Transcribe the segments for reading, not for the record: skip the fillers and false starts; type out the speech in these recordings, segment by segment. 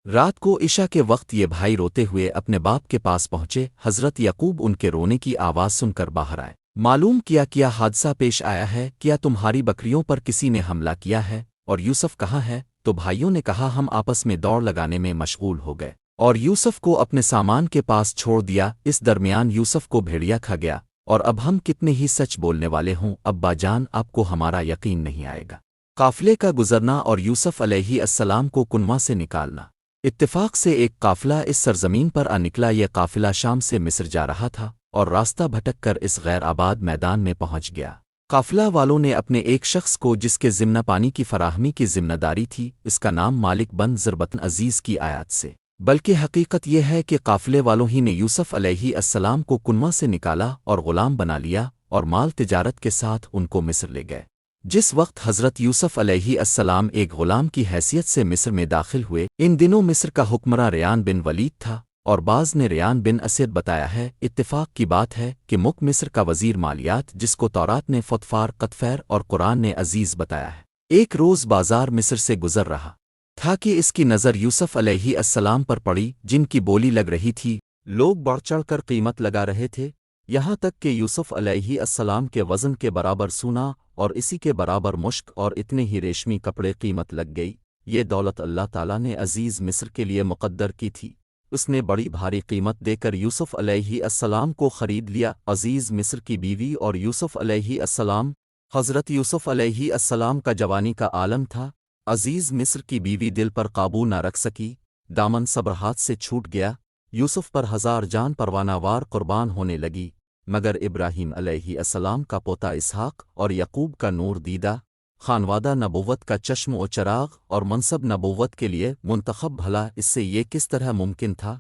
رات کو عشاء کے وقت یہ بھائی روتے ہوئے اپنے باپ کے پاس پہنچے۔ حضرت یعقوب ان کے رونے کی آواز سن کر باہر آئے۔ معلوم کیا حادثہ پیش آیا ہے، کیا تمہاری بکریوں پر کسی نے حملہ کیا ہے؟ اور یوسف کہاں ہے؟ تو بھائیوں نے کہا ہم آپس میں دوڑ لگانے میں مشغول ہو گئے اور یوسف کو اپنے سامان کے پاس چھوڑ دیا۔ اس درمیان یوسف کو بھیڑیا کھا گیا، اور اب ہم کتنے ہی سچ بولنے والے ہوں ابا جان، آپ کو ہمارا یقین نہیں آئے گا۔ قافلے کا گزرنا اور یوسف علیہ السلام کو کنواں سے نکالنا۔ اتفاق سے ایک قافلہ اس سرزمین پر آ نکلا۔ یہ قافلہ شام سے مصر جا رہا تھا اور راستہ بھٹک کر اس غیر آباد میدان میں پہنچ گیا۔ قافلہ والوں نے اپنے ایک شخص کو جس کے ضمن پانی کی فراہمی کی ذمہ داری تھی، اس کا نام مالک بن ضربتن عزیز کی آیات سے، بلکہ حقیقت یہ ہے کہ قافلے والوں ہی نے یوسف علیہ السلام کو کنواں سے نکالا اور غلام بنا لیا اور مال تجارت کے ساتھ ان کو مصر لے گئے۔ جس وقت حضرت یوسف علیہ السلام ایک غلام کی حیثیت سے مصر میں داخل ہوئے، ان دنوں مصر کا حکمراں ریان بن ولید تھا، اور بعض نے ریان بن اسد بتایا ہے۔ اتفاق کی بات ہے کہ مک مصر کا وزیر مالیات، جس کو تورات نے فطفار قطفیر اور قرآن نے عزیز بتایا ہے، ایک روز بازار مصر سے گزر رہا تھا کہ اس کی نظر یوسف علیہ السلام پر پڑی، جن کی بولی لگ رہی تھی۔ لوگ بڑھ چڑھ کر قیمت لگا رہے تھے، یہاں تک کہ یوسف علیہ السلام کے وزن کے برابر سونا اور اسی کے برابر مشک اور اتنے ہی ریشمی کپڑے قیمت لگ گئی۔ یہ دولت اللہ تعالیٰ نے عزیز مصر کے لیے مقدر کی تھی۔ اس نے بڑی بھاری قیمت دے کر یوسف علیہ السلام کو خرید لیا۔ عزیز مصر کی بیوی اور یوسف علیہ السلام۔ حضرت یوسف علیہ السلام کا جوانی کا عالم تھا۔ عزیز مصر کی بیوی دل پر قابو نہ رکھ سکی، دامن صبر ہاتھ سے چھوٹ گیا۔ یوسف پر ہزار جان پروانہ وار قربان ہونے لگی، مگر ابراہیم علیہ السلام کا پوتا اسحاق اور یعقوب کا نور دیدہ خانوادہ نبوت کا چشم و چراغ اور منصب نبوت کے لیے منتخب، بھلا اس سے یہ کس طرح ممکن تھا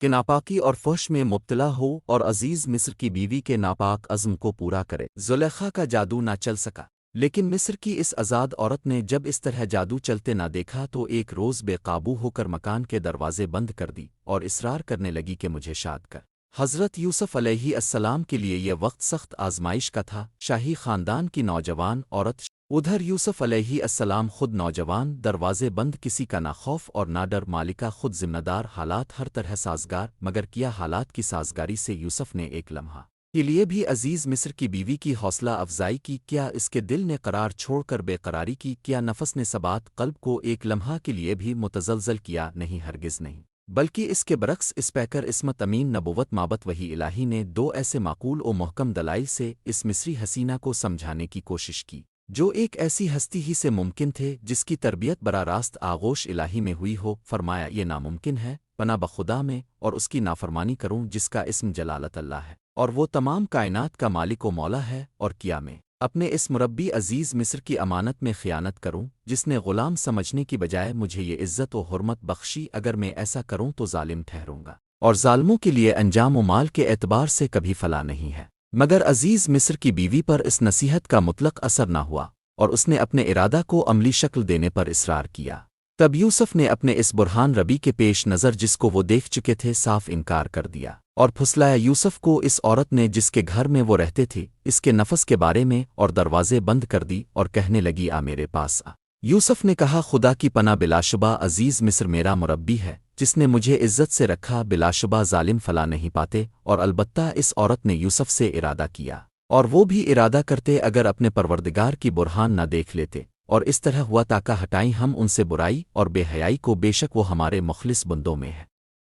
کہ ناپاکی اور فحش میں مبتلا ہو اور عزیز مصر کی بیوی کے ناپاک عزم کو پورا کرے؟ زلیخا کا جادو نہ چل سکا، لیکن مصر کی اس آزاد عورت نے جب اس طرح جادو چلتے نہ دیکھا تو ایک روز بے قابو ہو کر مکان کے دروازے بند کر دی اور اصرار کرنے لگی کہ مجھے شاد کر۔ حضرت یوسف علیہ السلام کے لیے یہ وقت سخت آزمائش کا تھا۔ شاہی خاندان کی نوجوان عورت، ادھر یوسف علیہ السلام خود نوجوان، دروازے بند، کسی کا نہ خوف اور نہ ڈر، مالکہ خود ذمہ دار، حالات ہر طرح سازگار، مگر کیا حالات کی سازگاری سے یوسف نے ایک لمحہ کے لیے بھی عزیز مصر کی بیوی کی حوصلہ افزائی کی؟ کیا اس کے دل نے قرار چھوڑ کر بے قراری کی؟ کیا نفس نے ثبات قلب کو ایک لمحہ کے لیے بھی متزلزل کیا؟ نہیں، ہرگز نہیں، بلکہ اس کے برعکس اس پیکر عصمت امین نبوت مابت وحی الہی نے دو ایسے معقول و محکم دلائل سے اس مصری حسینہ کو سمجھانے کی کوشش کی جو ایک ایسی ہستی ہی سے ممکن تھے جس کی تربیت براہ راست آغوش الہی میں ہوئی ہو۔ فرمایا یہ ناممکن ہے، پناہ بخدا میں اور اس کی نافرمانی کروں جس کا اسم جلالت اللہ ہے اور وہ تمام کائنات کا مالک و مولا ہے، اور کیا میں اپنے اس مربی عزیز مصر کی امانت میں خیانت کروں جس نے غلام سمجھنے کی بجائے مجھے یہ عزت و حرمت بخشی؟ اگر میں ایسا کروں تو ظالم ٹھہروں گا، اور ظالموں کے لیے انجام و مال کے اعتبار سے کبھی فلاح نہیں ہے۔ مگر عزیز مصر کی بیوی پر اس نصیحت کا مطلق اثر نہ ہوا، اور اس نے اپنے ارادہ کو عملی شکل دینے پر اصرار کیا۔ تب یوسف نے اپنے اس برہان ربی کے پیش نظر جس کو وہ دیکھ چکے تھے صاف انکار کر دیا اور پھسلایا یوسف کو اس عورت نے جس کے گھر میں وہ رہتے تھے، اس کے نفس کے بارے میں، اور دروازے بند کر دی اور کہنے لگی آ میرے پاس آ۔ یوسف نے کہا خدا کی پناہ، بلا شبہ عزیز مصر میرا مربی ہے جس نے مجھے عزت سے رکھا، بلا شبہ ظالم فلا نہیں پاتے۔ اور البتہ اس عورت نے یوسف سے ارادہ کیا، اور وہ بھی ارادہ کرتے اگر اپنے پروردگار کی برہان نہ دیکھ لیتے، اور اس طرح ہوا تاکہ ہٹائیں ہم ان سے برائی اور بے حیائی کو، بے شک وہ ہمارے مخلص بندوں میں ہے۔